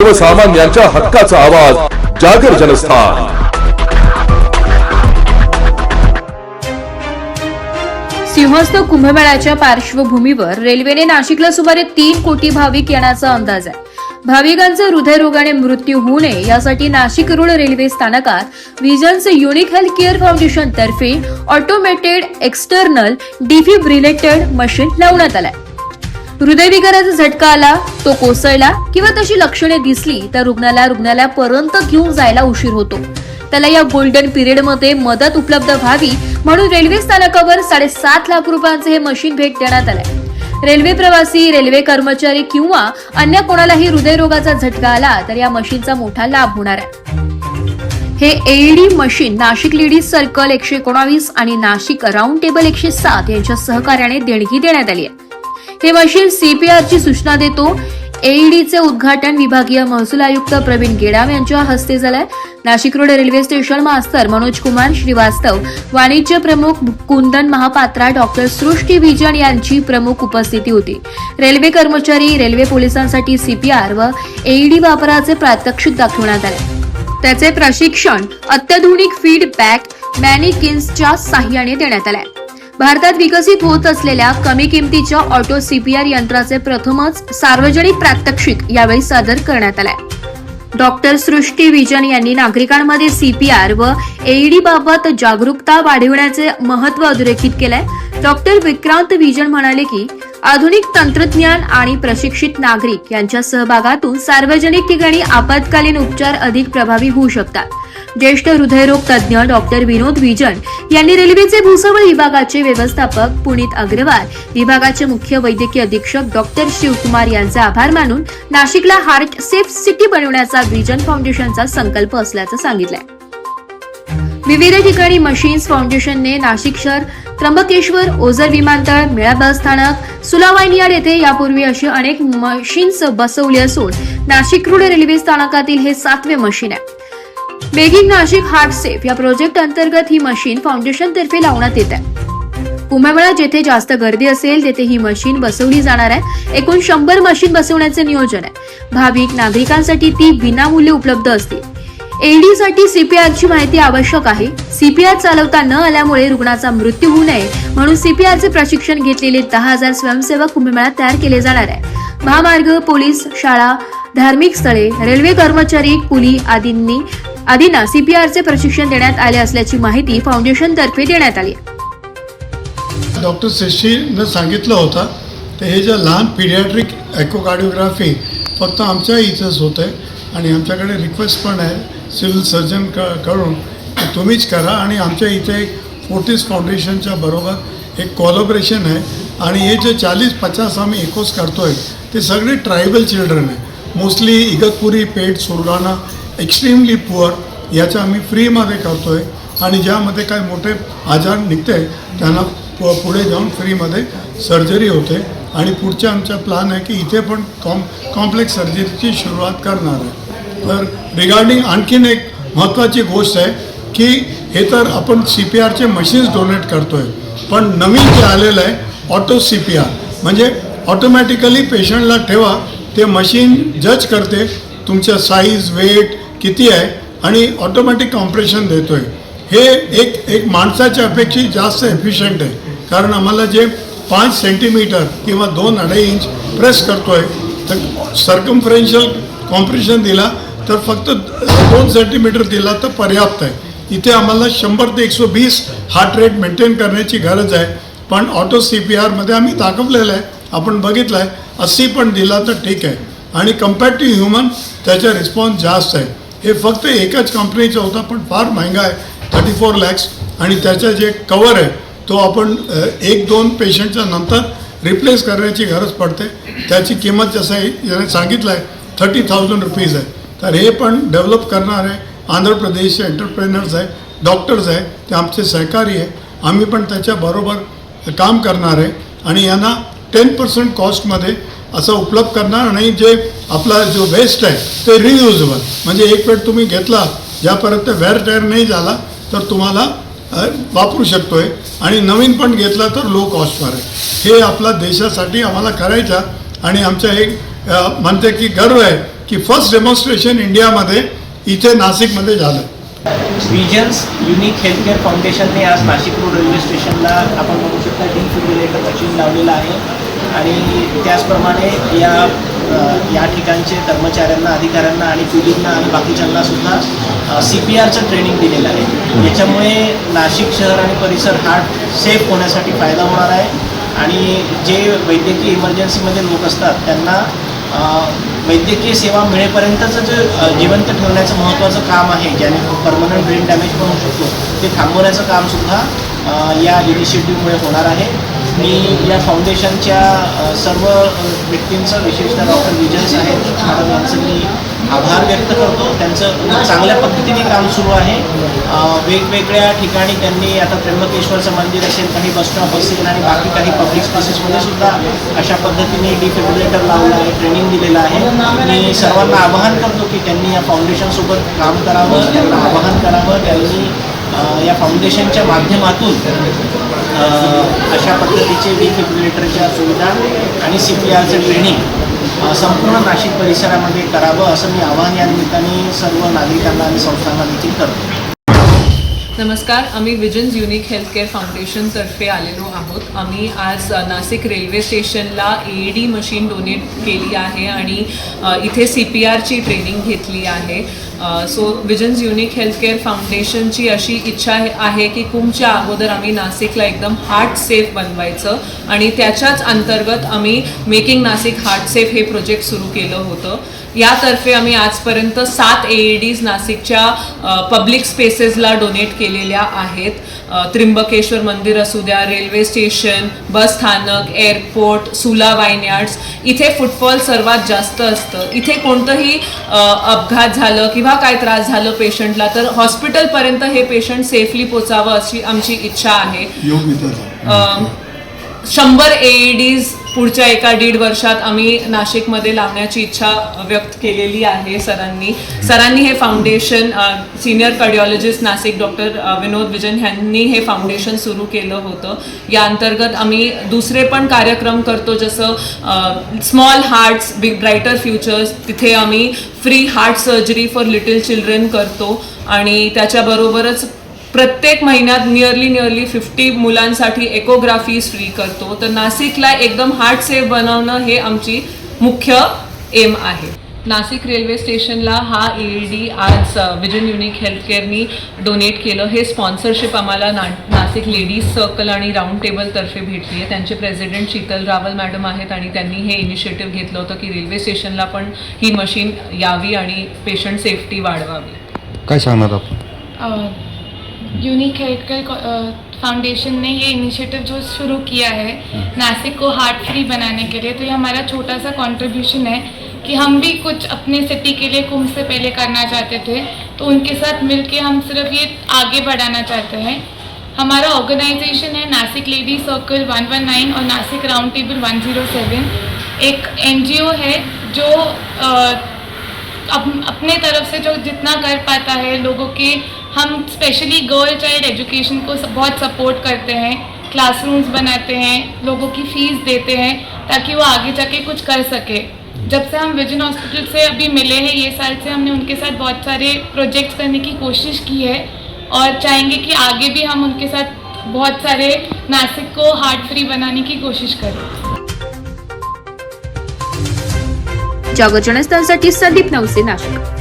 सर्वसामान्यांच्या हक्काचा आवाज जागर जनस्थान। सिंहस्थ कुंभमेळ्याच्या पार्श्वभूमीवर रेल्वेने नाशिकला सुमारे 3 कोटी भाविक येण्याचा अंदाज आहे। भाविकांचा हृदयरोगाने मृत्यू होऊ नये यासाठी नाशिक रोड रेल्वे स्थानकात visions unique health care foundation तर्फे ऑटोमेटेड एक्सटर्नल डिफिब्रिलेटेड मशीन लावण्यात आलाय। हृदयविकाराचा झटका आला, तो कोसळला किंवा तशी लक्षणे दिसली तर रुग्णालयापर्यंत घेऊन जायला उशीर होतो। त्याला या गोल्डन पिरियड मध्ये मदत उपलब्ध व्हावी म्हणून रेल्वे स्थानकावर 7.5 लाख रुपयांचे हे मशीन भेट देण्यात आलंय। रेल्वे प्रवासी, रेल्वे कर्मचारी किंवा अन्य कोणालाही हृदयरोगाचा झटका आला तर या मशीनचा मोठा लाभ होणार आहे। हे AED machine Nashik ladies circle 119 आणि नाशिक राऊंड टेबल 107 यांच्या सहकार्याने देणगी देण्यात आली आहे। हे मशीन सीपीआरची सूचना देतो। एईडीचे उद्घाटन विभागीय महसूल आयुक्त प्रवीण गेडाम यांच्या हस्ते झालंय। नाशिक रोड रेल्वे स्टेशन मास्तर मनोज कुमार श्रीवास्तव, वाणिज्य प्रमुख कुंदन महापात्रा, डॉक्टर सृष्टी विजन यांची प्रमुख उपस्थिती होती। रेल्वे कर्मचारी, रेल्वे पोलिसांसाठी सीपीआर व एईडी वापराचे प्रात्यक्षिक दाखवण्यात आले। त्याचे प्रशिक्षण अत्याधुनिक फीडबॅक मॅनिकिन्सच्या साहाय्याने देण्यात आले। भारतात विकसित होत असलेल्या कमी किमतीच्या ऑटो सीपीआर यंत्राचे प्रथमच सार्वजनिक प्रात्यक्षिक यावेळी सादर करण्यात आले। डॉक्टर सृष्टी विजन यांनी नागरिकांमध्ये सीपीआर व एईडी बाबत जागरूकता वाढविण्याचे महत्त्व अधोरेखित केलंय। डॉक्टर विक्रांत विजन म्हणाले की आधुनिक तंत्रज्ञान आणि प्रशिक्षित नागरिक यांच्या सहभागातून सार्वजनिक ठिकाणी आपत्कालीन उपचार अधिक प्रभावी होऊ शकतात। ज्येष्ठ हृदयरोग तज्ज्ञ डॉक्टर विनोद विजन यांनी रेल्वेचे भुसावळ विभागाचे व्यवस्थापक पुनीत अग्रवाल, विभागाचे मुख्य वैद्यकीय अधीक्षक डॉक्टर शिवकुमार यांचे आभार मानून नाशिकला हार्ट सेफ सिटी बनवण्याचा विजन फाउंडेशनचा संकल्प असल्याचं सांगितलंय। विविध ठिकाणी मशीन्स फाउंडेशनने नाशिक शहर, त्र्यंबकेश्वर, ओझर विमानतळ, मेळा बस स्थानक, सुलावाईन यार्ड येथे यापूर्वी अशी अनेक मशीन्स बसवली असून नाशिक रोड रेल्वे स्थानकातील हे 7वे मशीन आहे। मेकिंग नाशिक हार्ट सेफ या प्रोजेक्ट अंतर्गत ही मशीन फाउंडेशन तर्फे लावण्यात येत आहे। कुंभमेळा जेथे जास्त गर्दी असेल तेथे ही मशीन बसवली जाणार आहे। एकूण 100 मशीन बसवण्याचे नियोजन आहे। भाविक नागरिकांसाठी ती विनामूल्य उपलब्ध असतील। एईडी साठी सीपीआरची माहिती आवश्यक आहे। सीपीआर चालवता न आल्यामुळे रुग्णाचा मृत्यू होऊ नये म्हणून सीपीआरचे प्रशिक्षण घेतलेले 10,000 स्वयंसेवक कुंभमेळ्यात तयार केले जाणार आहे। महामार्ग, पोलीस, शाळा, धार्मिक स्थळे, रेल्वे कर्मचारी, कुली आदींना सीपीआरचे प्रशिक्षण देण्यात आले असल्याची माहिती फाउंडेशन तर्फे देण्यात आली। डॉक्टर सृष्टीने सांगितलं होतं तर हे जे लहान पीडियाट्रिक एकोकार्डिओग्राफी फक्त आमच्या इथंच होत आहे आणि आमच्याकडे रिक्वेस्ट पण आहे सिव्हिल सर्जन कडून की तुम्हीच करा आणि आमच्या इथे फोर्टिस फाउंडेशनच्या बरोबर एक कोलॅबोरेशन आहे आणि हे जे 40-50 आम्ही एकोस करतोय ते सगळे ट्रायबल चिल्ड्रन आहे। मोस्टली इगतपुरी, पेठ, सुरगाणा, एक्स्ट्रीमली पुअर याचं आम्ही फ्रीमध्ये करतोय आणि ज्यामध्ये काय मोठे आजार निघते त्यांना पुढे जाऊन फ्रीमध्ये सर्जरी होते आणि पुढच्या आमचा प्लॅन आहे की इथे पण कॉम्प्लेक्स सर्जरीची सुरुवात करणार आहे। तर रिगार्डिंग आणखीन एक महत्त्वाची गोष्ट आहे की हे तर आपण सीपीआरचे मशीन्स डोनेट करतोय पण नवीन जे आलेलं आहे ऑटो सीपीआर म्हणजे ऑटोमॅटिकली पेशंटला ठेवा, ते मशीन जज करते तुमच्या साईज, वेट किती आहे आणि ऑटोमॅटिक कॉम्प्रेशन देतोय। हे एक माणसाच्या अपेक्षेत जास्त एफिशियंट आहे कारण आम्हाला जे 5 सेंटीमीटर किंवा 2-2.5 इंच प्रेस करतोय तर सर्कम्फरेन्शियल कॉम्प्रेशन दिला तर फक्त 2 सेंटीमीटर दिला तर पर्याप्त आहे। इथे आम्हाला 100 ते 120 हार्ट रेट मेंटेन करण्याची गरज आहे पण ऑटो सीपीआरमध्ये आम्ही दाखवलेलं आहे, आपण बघितलं आहे 80 पण दिला तर ठीक आहे आणि कम्पेअर टू ह्युमन त्याचा रिस्पॉन्स जास्त आहे। हे फक्त एकच कंपनीचा होता पण फार महंगा आहे, 34 लाख आणि त्याचा जे कवर आहे तो आपण 1-2 पेशंटच्या नंतर रिप्लेस करण्याची गरज पडते। त्याची किंमत जसं याने सांगितलं आहे 30,000 रुपीज आहे। तर हे पण डेव्हलप करणार आहे आंध्र प्रदेशचे एंटरप्रेनर्स आहे, डॉक्टर्स आहे, ते आमचे सहकारी आहे, आम्ही पण त्याच्याबरोबर काम करणार आहे आणि यांना 10% कॉस्टमध्ये असं उपलब्ध करणार आणि जे आपला जो वेस्ट आहे ते रियुजेबल म्हणजे एक वेळ तुम्ही घेतला ज्यापर्यंत वेअर टेअर नाही झाला तर तुम्हाला वापरू शकतोय आणि नवीन पण घेतला तर लो कॉस्टवर आहे। हे आपला देशासाठी आम्हाला करायचं आणि आमचं एक म्हणते की गर्व आहे की फर्स्ट डेमॉन्स्ट्रेशन इंडियामध्ये इथे नाशिकमध्ये झालं. विजन्स युनिक हेल्थकेअर फाउंडेशनने आज नाशिक रोड रेल्वे स्टेशनला आपण बघू शकता डिफिब्रिलेटर मशीन लावलेलं आहे आणि त्याचप्रमाणे या ठिकाणचे कर्मचाऱ्यांना, अधिकाऱ्यांना आणि पिढींना आणि बाकीच्यांना सुद्धा CPRचं ट्रेनिंग दिलेलं आहे. याच्यामुळे नाशिक शहर आणि परिसर हार्ट सेफ होण्यासाठी फायदा होणार आहे आणि जे वैद्यकीय इमर्जन्सीमध्ये लोक असतात त्यांना वैद्यकीय सेवा मिळेपर्यंतचं जे जिवंत ठेवण्याचं महत्त्वाचं काम आहे, ज्याने परमनंट ब्रेन डॅमेज पण होऊ शकतो, ते थांबवण्याचं कामसुद्धा या इनिशिएटिव्हमुळे होणार आहे. मी या फाउंडेशनच्या सर्व व्यक्तींचं, विशेषतः डॉक्टर विजन्स आहेत मॅडम यांचं मी आभार व्यक्त करतो. त्यांचं चांगल्या पद्धतीने काम सुरू आहे. वेगवेगळ्या ठिकाणी त्यांनी आता त्र्यंबकेश्वरचं मंदिर असेल, काही बस स्टॉप असेल आणि बाकी काही पब्लिक स्पेसेसमध्ये सुद्धा अशा पद्धतीने डिफिब्रिलेटर लावलं आहे, ट्रेनिंग दिलेलं आहे. मी सर्वांना आवाहन करतो की त्यांनी या फाउंडेशनसोबत काम करावं, त्यांना आवाहन करावं, त्यांनी या फाउंडेशनच्या माध्यमातून अशा पद्धतीचे डिफिब्रिलेटरच्या सुविधा आणि CPRचं ट्रेनिंग संपूर्ण नाशिक परिसरामध्ये करावं असं मी आवाहन या निमित्ताने सर्व नागरिकांना आणि संस्थांना देखील करतो. नमस्कार, आम्ही विजन्स युनिक हेल्थकेअर फाउंडेशनतर्फे आलेलो आहोत. आम्ही आज नाशिक रेल्वे स्टेशनला AED मशीन डोनेट केली आहे आणि इथे CPRची ट्रेनिंग घेतली आहे. सो विजन्स युनिक हेल्थकेअर फाउंडेशनची अशी इच्छा आहे की कुंभच्या अगोदर आम्ही नाशिकला एकदम हार्ट सेफ बनवायचं आणि त्याच्याच अंतर्गत आम्ही मेकिंग नाशिक हार्ट सेफ हे प्रोजेक्ट सुरू केलं होतं. यातर्फे आम्ही आजपर्यंत 7 AEDs नाशिकच्या पब्लिक स्पेसेसला डोनेट केलेल्या आहेत. त्र्यंबकेश्वर मंदिर असू द्या, रेल्वे स्टेशन, बस स्थानक, एअरपोर्ट, सुला वाईनयार्ड्स, इथे फुटफॉल सर्वात जास्त असतं. इथे कोणतंही अपघात झालं किंवा काय त्रास झालं पेशंटला तर हॉस्पिटलपर्यंत हे पेशंट सेफली पोचावं अशी आमची इच्छा आहे. 100 AEDs पुढच्या 1-1.5 वर्षात आम्ही नाशिकमध्ये लावण्याची इच्छा व्यक्त केलेली आहे सरांनी हे foundation, senior cardiologist Nashik doctor Vinod Vijan यांनी हे फाउंडेशन सुरू केलं होतं. या अंतर्गत आम्ही दुसरे पण कार्यक्रम करतो, जसं small hearts big brighter futures, तिथे आम्ही free heart surgery for little children करतो आणि त्याच्याबरोबरच प्रत्येक महिन्यात नियरली 50 मुलांसाठी एकोग्राफीज फ्री करतो. तर नाशिकला एकदम हार्ट सेफ बनवणं हे आमची मुख्य एम आहे. नाशिक रेल्वे स्टेशनला हा AED आज विजन युनिक हेल्थकेअरनी डोनेट केलं. हे स्पॉन्सरशिप आम्हाला नाशिक लेडीज सर्कल आणि राऊंड टेबलतर्फे भेटली आहे. त्यांचे प्रेसिडेंट शीतल रावल मॅडम आहेत आणि त्यांनी हे इनिशिएटिव्ह घेतलं होतं की रेल्वे स्टेशनला पण ही मशीन यावी आणि पेशंट सेफ्टी वाढवावी. काय सांगणार आपण? यूनिक हेल्थकेयर फाउंडेशन ने ये इनिशिएटिव जो शुरू किया है नासिक को हार्ट फ्री बनाने के लिए, तो ये हमारा छोटा सा कंट्रीब्यूशन है कि हम भी कुछ अपने सिटी के लिए कुंभ से पहले करना चाहते थे, तो उनके साथ मिलके हम सिर्फ ये आगे बढ़ाना चाहते हैं. हमारा ऑर्गेनाइजेशन है नासिक लेडी सर्कल 119 और नासिक राउंड टेबल 107. एक NGO है जो अपने तरफ से जो जितना कर पाता है लोगों के, हम स्पेशली गर्ल चाइल्ड एजुकेशन को बहुत सपोर्ट करते हैं, क्लासरूम्स बनाते हैं, लोगों की फ़ीस देते हैं ताकि वो आगे जाके कुछ कर सके. जब से हम विजन हॉस्पिटल से अभी मिले हैं, ये साल से हमने उनके साथ बहुत सारे प्रोजेक्ट्स करने की कोशिश की है और चाहेंगे कि आगे भी हम उनके साथ बहुत सारे नासिक को हार्ट फ्री बनाने की कोशिश करें. जागर जनस्थानसाठी संदीप नवसे, नाशिक.